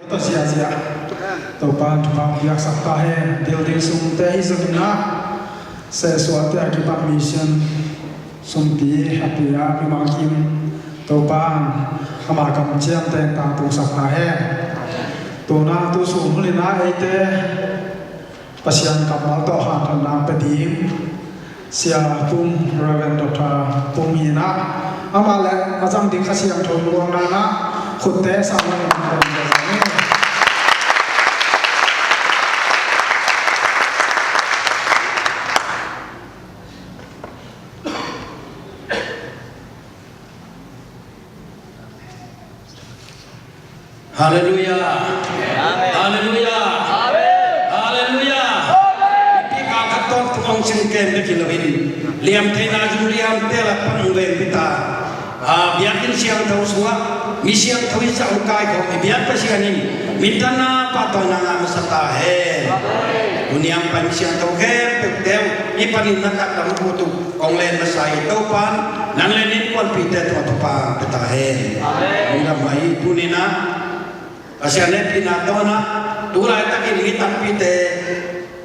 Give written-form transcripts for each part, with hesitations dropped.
to sia sia to pan tu pa yak sak ta he building sum te hi zamina se swate ki pa mission sum ti happy ya pi ma kim to pan ama kam chiam te ta tu sak ta he to na tu sum le na ai te pasian kamal to ha than na pe dim sia pum raven dota pum ina ama le ajang ding khasiam thon luang na na khut te sa ma ni Haleluya. Haleluya. Haleluya. Pika katon tukang singken de kilawin. Liam tena juliam tela pangwen pita. Biakin siang tahu semua. Misiang tahu siang kai ko. Biar pasianin. Mintana patona masata he. Uniam pan siang tahu he. Pekdeu. Ipanin nakat dalam kutu. Onglen masai taupan. Nanglenin kuan pita tuatupa pita he. Mudah mai punina. Asyane pinatona tulai takin hitam pite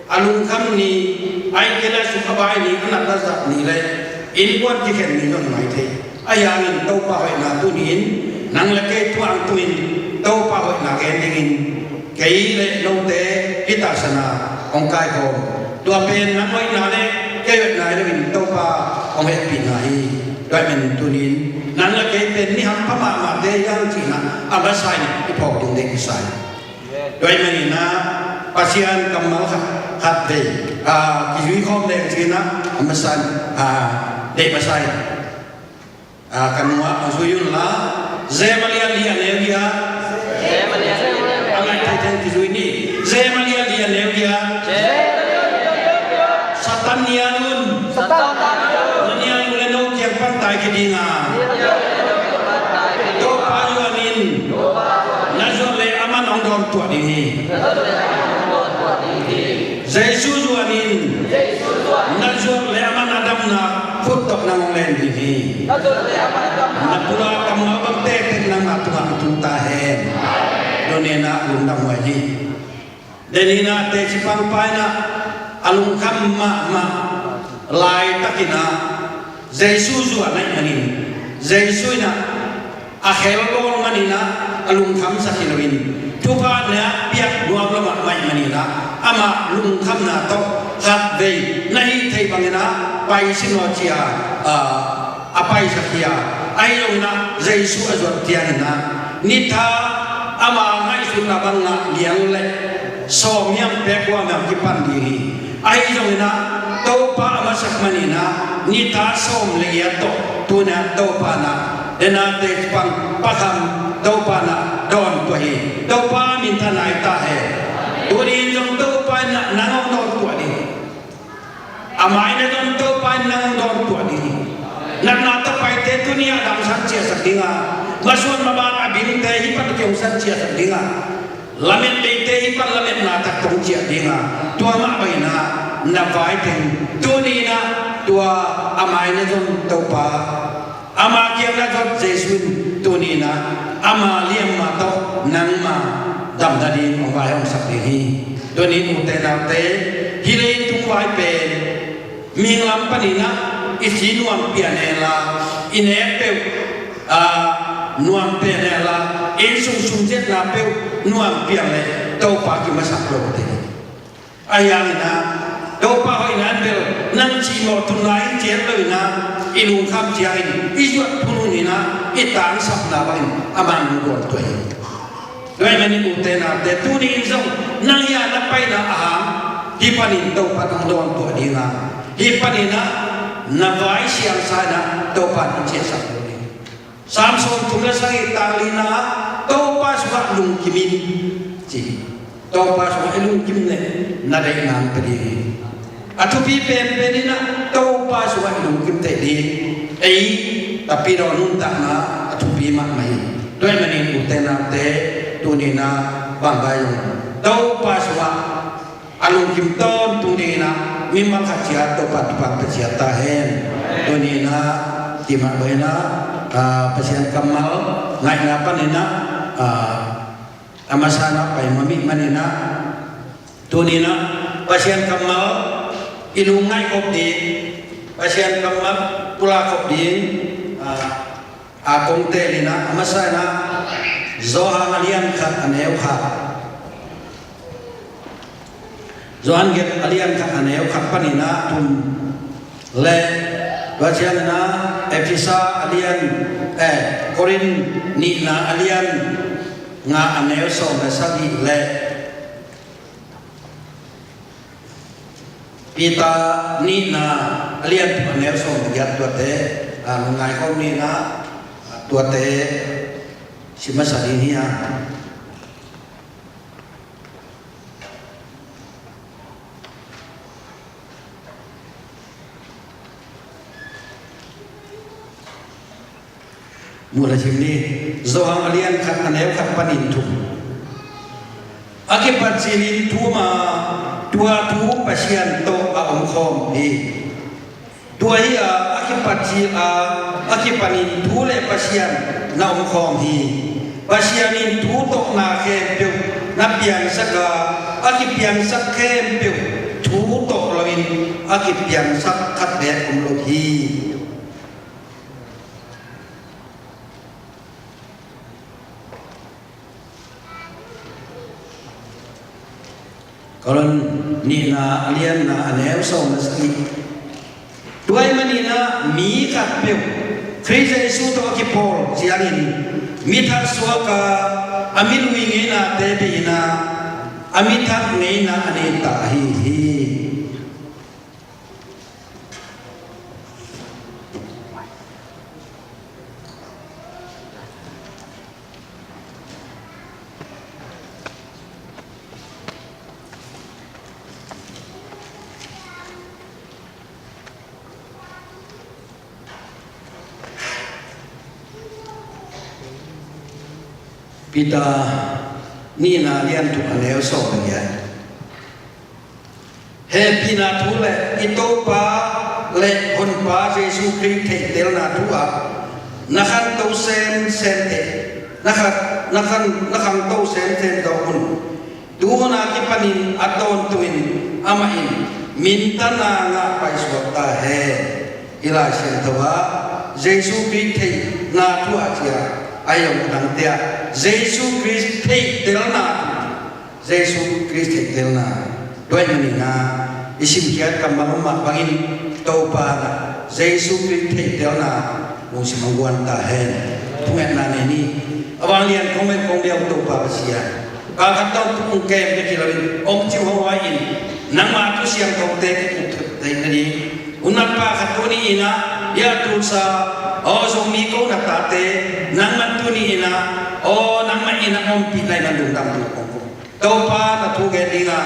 alung kham ni ai kela sukabai ni anak dasar ni le in kuat jiken ni non mai the ayangin tau pa hoi na tunin nang le ke tuang tuin tau pa hoi na gen dingin kei le no te hitasana ong kai ko tua pen na hoi na le ke na le win tau pa ong he pinai doi men tunin nang le ke pen ni ham pa ma de yang china abasai ipo ding de sai doi men na pasian kamal hat de ki hui khom de china amasan de basai kanwa asuyun la zemalia lia nevia angai taiten ki hui ni zemalia lia nevia satanianun satanianun le no kiang pantai ki dinga to payuanin nazole aman ong dom tua di Yesus juanin nazole aman adam na futok na ngong len di napura kamu abang teken na matunga tuntahen donena lundang waji denina te sipang paina alung kamma ma lai takina Yesus juanai manin Yesus na akhel bol manina alung kam sakilawin tupa na piak dua lama mai manina ama lung kam na to hat dei nahi thei bangena pai sinochia apai sakia ayo na Yesus azot tiana nitha ama ngai sunna banga liang le somiam pekwa nam kipan diri ayo na topa ama sakmanina nitha som le yato tuna topa na dena te pang pakam topa na don tuhi topa minta nai ta he tuni jong topa na nangong don tuhi amai na don topa nangong don tuhi nak nata pai te tuni adam sanchia sakdinga masuan mabang abin te hipat kyong sanchia sakdinga lamet te te hipat lamet nata tong chia dinga tua ma baina na vai ten tuni na tua amai na don topa ama kiam na jot Yesus tunina ama liam ma to nang ma dam dadi ong vai ong sak hi tunin utena te hile tung vai pe ming lam panina isi nuam pianela ine pe nuam pianela in sung sung jet na pe nuam pianle to pa ki masak lo te ayang na to pa hoi nan pe nang chi mo tunai jet lo na ilung kham chia in ijuat pununi na itang sap na bain aman ngol toy doi mani utena te tuni zong nang ya na pai na aham hi panin to patang don to dinga hi panina na vai siang sana to pan che sap ni samson thumla sai talina to pa suka lung kimin ji to pa suka lung kim ne na dai nang pedi atupi pen penina to pa suka lung kim te di ai tapi ronun tak na atupi mak mai doi mani utena te tunina bangayong to pa suka alung kim ton tunina mimang khacia to pat pat khacia tahen tunina tima baina pasian kamal ngai na panina amasana pai mami manina tunina pasien kamal ilungai kopdi pasien kamal pula kopdi akong telina amasana zoha alian khat aneu khat zohan get alian khat aneu khat panina tum le pasien na efisa alian korin ni na alian nga aneo so na sabi le pita ni na alian tu aneo so na tua te ngai ko ni na tua te si masari ni ya mula jimni zohang alian khat aneu khat panin thu akipat silin thu ma tua thu pasian to a om khom hi tua hi akipat si akipanin thu le pasian na om khom hi pasianin thu to na khem pyu na pian saka akipian sak khem pyu thu to loin akipian sak khat be om lo hi Kalau ni na alian na aneu so na sakit. Tuai mani na mi kat peu. Krista Yesus to akipol siarin. Mithat suaka amin wingi na tebi na amithat nei na aneta hi. Pita ni na lian tu aneu so ya he pina tu le ito pa le hon pa Jesu Christ the tel na tu a nakhan to sen te nakhan to sen do hun tu na ki panin aton tuin amain mintana nga pai so ta he ila sen thawa Jesu Christ the na tu a chia ayam dang dia Yesus Kristus telna Yesus Kristus telna doi manina isim kiat kamal mak bangin topa Yesus Kristus telna musim mangguan tahen tungan nane ni awang lian komen kong dia topa basia kalau tahu tu kem ke kilawin om ciu hawain nang matu siang kau tek tadi unapa katuni ina ya tulsa so mi ko na tate nang matuni ina nang ma ina om pilai na dundam tu ko to pa na tu ge dinga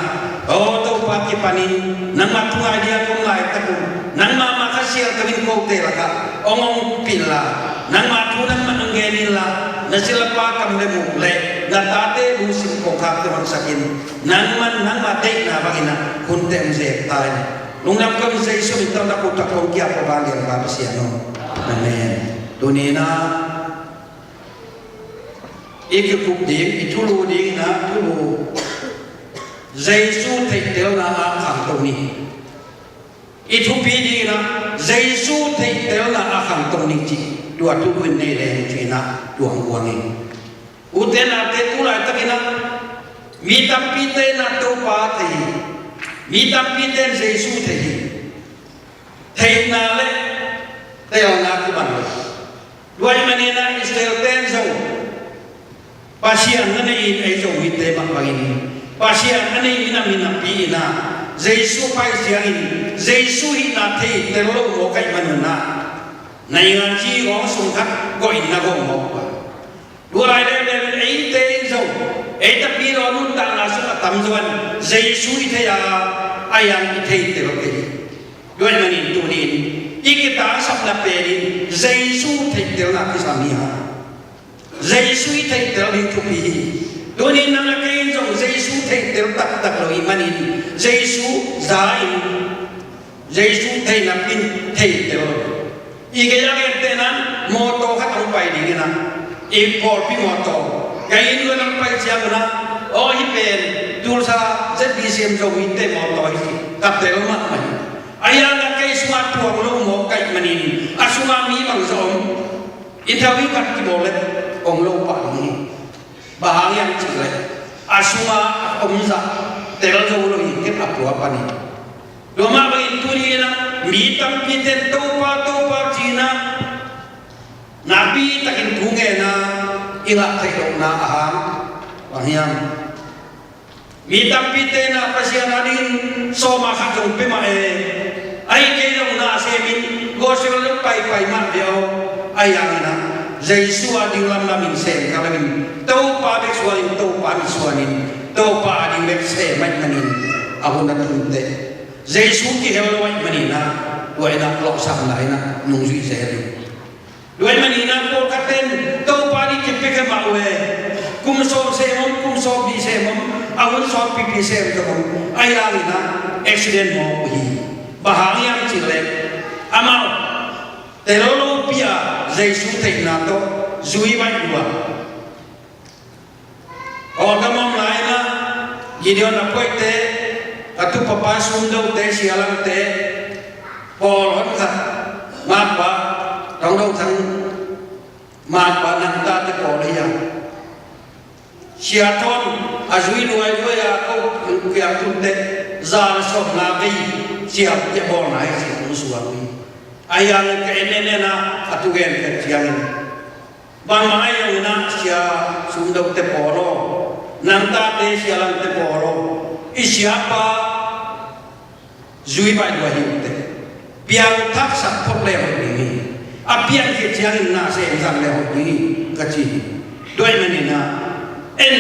to pa ki panin nang matu dia ko lai ta ko nang ma ma khasia kawin ko te laka ong pilla nang matu nang ma nge ni la na sila pa kam le mu le na tate lu sim ko kha te man sakin nang ma te na bagina kun te mze tai lung nam ko se so mi ta na ko ta ko kya ko ba lian ba sia no amen tunina ikikup ding itulu ding na tulu Yesus thei tel na a kham to ni itupi ding na Yesus thei tel na a kham to ni chi tua tu win nei le chi na tuang wang ni uten a te tu la ta kina mi tam pi te na to pa thei mi tam pi te Yesus thei na le tel na ku ban dua manena Israel ten zo pasian ane ai zo hite mak bagini pasian ane mina pi na Yesu pai siarin Yesu hina the telo mo kai manuna nai ngan chi go sung khat go in na go mo dua lai le ai te zo ai ta pi ro nun ta na sa tam zwan Yesu hite ya ayang hite telo ke dua manin tu ni ikita sab na perin Yesu thei tel na ki samia Yesu thei tel ni tu pi doni nang la kain jong Yesu thei tel tak lo imanin Yesu zain Yesu thei na pin thei tel ige ya ke tenan moto kha tong pai ding na e por pi moto kain lo nang pai sia na siam zo mi te mo toi ka te lo ma mai aya na kai swa tuang lo mo kai manin asuma mi bang zo interview kat ki bolet ong lo pa ni bahang yang chile asuma om za te lo zo lo hi ke apu apa ni do ma ba in tu ni na mi tam pi te to pa china nabi takin kunge na inga thai lo na aham wahyam mi tam pi te na pasian adin so ma kha jong pe ma e ai ke lo na se min go se lo pai ma dio ai yang na jesu ading lam na min se ka min to pa be sualin to pa mi sualin to pa ading be se mai manin ahun na tun te jesu ki helo mai manina wai na lo sam lai na nung zui se ri Dua manina po katen to pari kepe ke mawe kum so bi se mom awun so pi se mom ai la na accident mo hi bahang yang chile amau telolo pia jesu thai na to zui bai dua o kamam lai na gideon apoite atu papa sundo te sialang te pol hon kha mapa trong đâu thằng mà bạn nằm ta tới cổ đây à xia thon à duy nuôi à câu việc chúng ta ra sọc na vi xia cái bò này xia cũng suy ai ăn cái này na à tu gen cái xia này bằng mai yang na xia sum đâu tới cổ lo nằm ta tới xia làm tới cổ lo isiapa duy bài đuổi hiểu tới biang tháp sập phong leo này apian ke chiang na se zang le ho ni ka chi doi manina en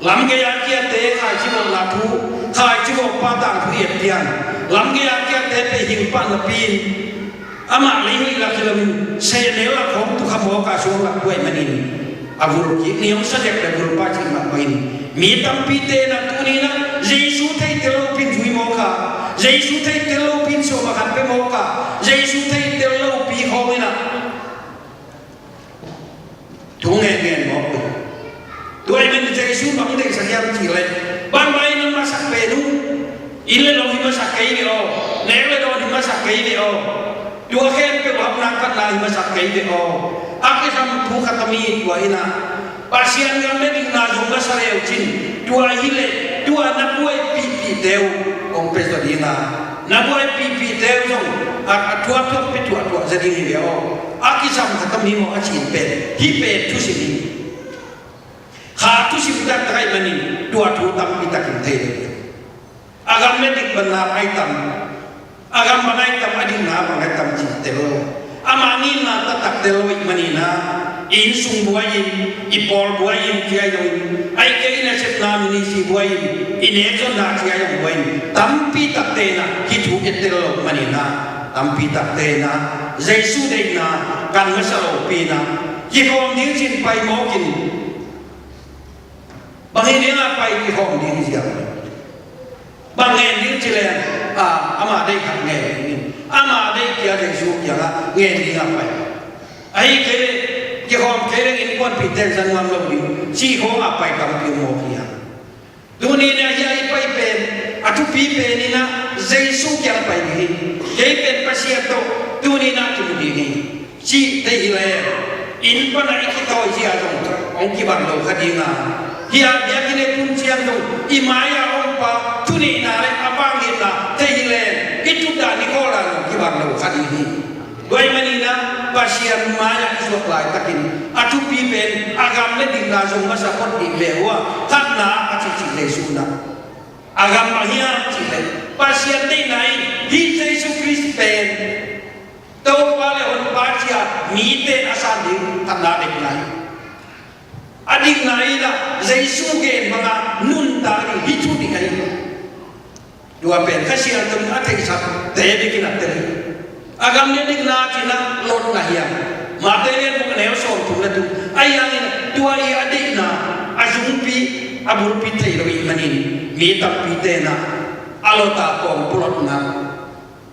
lam ge ya kia te khai chi mo la thu khai chi mo pa tang thu yet tian lam ge ya kia te pe hing pa na pin ama li ni la kilamin se ne la khom tu kha mo ka so la doi manin avur ki ni om sa dek da gur pa chi ma main mi tam pi te na tu ni na jesu thai te lo pin jui mo ka jesu thai te lo pin so ma khan pe mo ka jesu thai te lo pi ho me na tu nghe mo ko tu ai men jesu bang de sa yam chi le ban bai na ma sak pe nu ile lo hi ma sak kai ni o ne le do ni ma sak kai ni o tu khen pe wa na kat la hi ma sak kai ni o ake sam thu khatami tu ina pasian ngam me ding na jong ga sare u chin tu a hile tu a na buai pi deu ong pe so dina na buai pi deu jong a tua pe tua za ding hi o ake sam khatami mo a chin pe hi pe tu si ni kha tu si ta trai mani tu a thu tam pi ta kin thei agam me dik bana ai tam agam banai tam ading na bangai tam chi te lo amani na ta tak te lo mani na in sung buayin ipol buayin kia yong ai ke ina set na mini si buayin in ekon na kia yong buayin tampi tak te na hitu etelo manina tampi tak te na jesu de na kan masalo pi na ki kom ding chin pai mo kin bangi ne na pai ki kom ding sia bangen ding chile ama dei khat nge ni ama dei kia jesu kia ga nge ni ga pai ai ke cái hôm cái này in quan bị tên dân ngon lâu đi chỉ có apa yang kamu mau kia dunia ni ai pai pen atu pi pen ni na Yesus yang pai ni cái pen pasien to dunia na tu ni chỉ thấy ile in pana ikita oi sia jong ong ki bang lo khadinga hia dia kini pun siang jong imaya ong pa tu ni na le abang ni na thấy ile itu dah ni kola ki bang lo khadini doi manina pasian maya isok lai takin atu pi pen agam le ding na jong masa pot di lewa tanna atu chi le suna agam mahia chi le pasian dei nai hi Yesus Kristus pen to wale on pasia mi te asan ding tanna dei nai adik nai la Yesus gen mga nun ta ni hitu di kai dua pen kasian tum ate sap te bikin ate agam ni dik na china lot na hiya material ko ne so tu na tu ayang dua i adik na ajumpi abulpi thei lo manin mi tap pi te na alota ko pulot na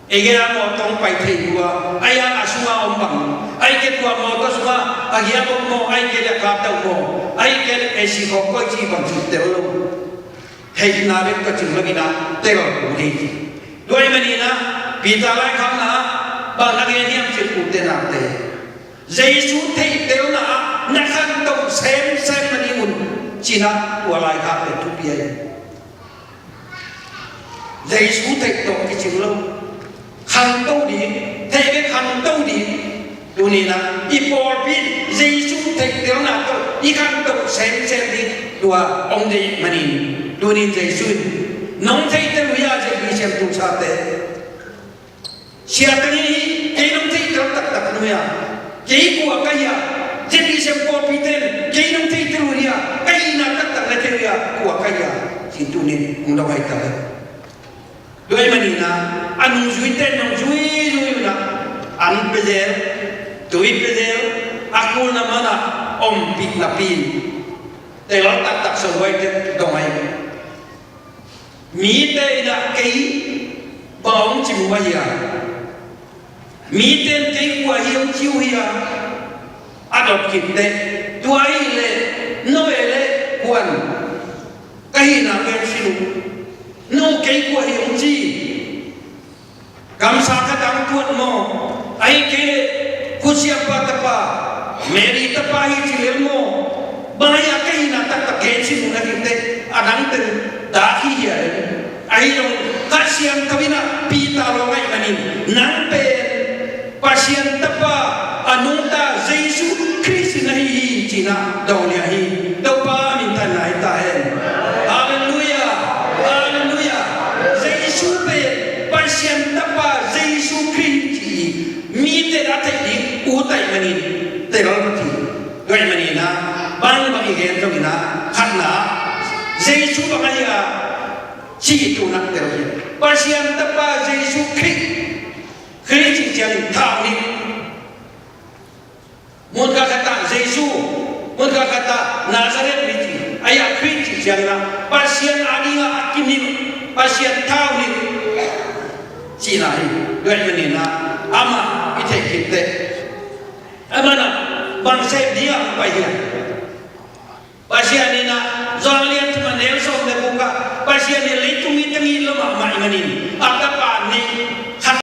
ege mo tong pai thei dua aya asuma ombang ai ke tua mo to suma agia ko mo ai ke ka ta mo ai ke esi ko ko chi bang chu te lo hay na bet ka chung lagi na tero ni doi mani na pita lai khang na ba na ge niam chit ku te na te Giêsu thei tero na na khan to sem mani un china wa lai kha pe tu pi ai Giêsu thei to ki chung lo khan to di thei ke khan to di tu ni na I por pi Giêsu thei tero na to I khan to sem di tua ông đi mani tu ni Giêsu nong thei te lu ya je bi sem tu sa te sia te ni ke nong thei tero tak nu ya ke ku ka ya je bi sem por pi te ke nong thei te lu ya kai na tak na te ya ku ka ya si tu ni ung do hai ta doi mani na anu zui te nong zui na an pe je tui pe je aku na mana om pi na pi te lo tak so wai te do mai mi te na kei baong chi mu ya mi ten kei kwa hiu chiu ya adop kit te tuai le no ele kwan kai na ken silu no kei kwa hiu chi kam sa ka dang tuat mo ai ke ku siapa tapa meri tapa hi chi le mo bahaya kai na tak ken silu na kit te adang ten da hi ya ai lo kasian kawina pita lo ngai manin nang pe pasien tapa anunta Giêsu Christ nahi hi china daulia hi dopa min tan lai ta hen hallelujah hallelujah Giêsu pe pasien tapa Giêsu Christ mi te da te di u tai manin te lo ti gai manina bang ba i gen to ina khatna Giêsu ba ngai ya chi tu na te lo pasien tapa Giêsu Christ khi chỉ chẳng thảo ni muốn các kata Giêsu muốn các kata Nazareth ni ayah khi chỉ chẳng là pasien adinga akim ni pasien thảo ni chỉ là người mình na ama ite kite amana bang sai dia bayar pasien ni na zalian cuma nelson de buka pasien ni leitung itu ni lemah mai manin apa ni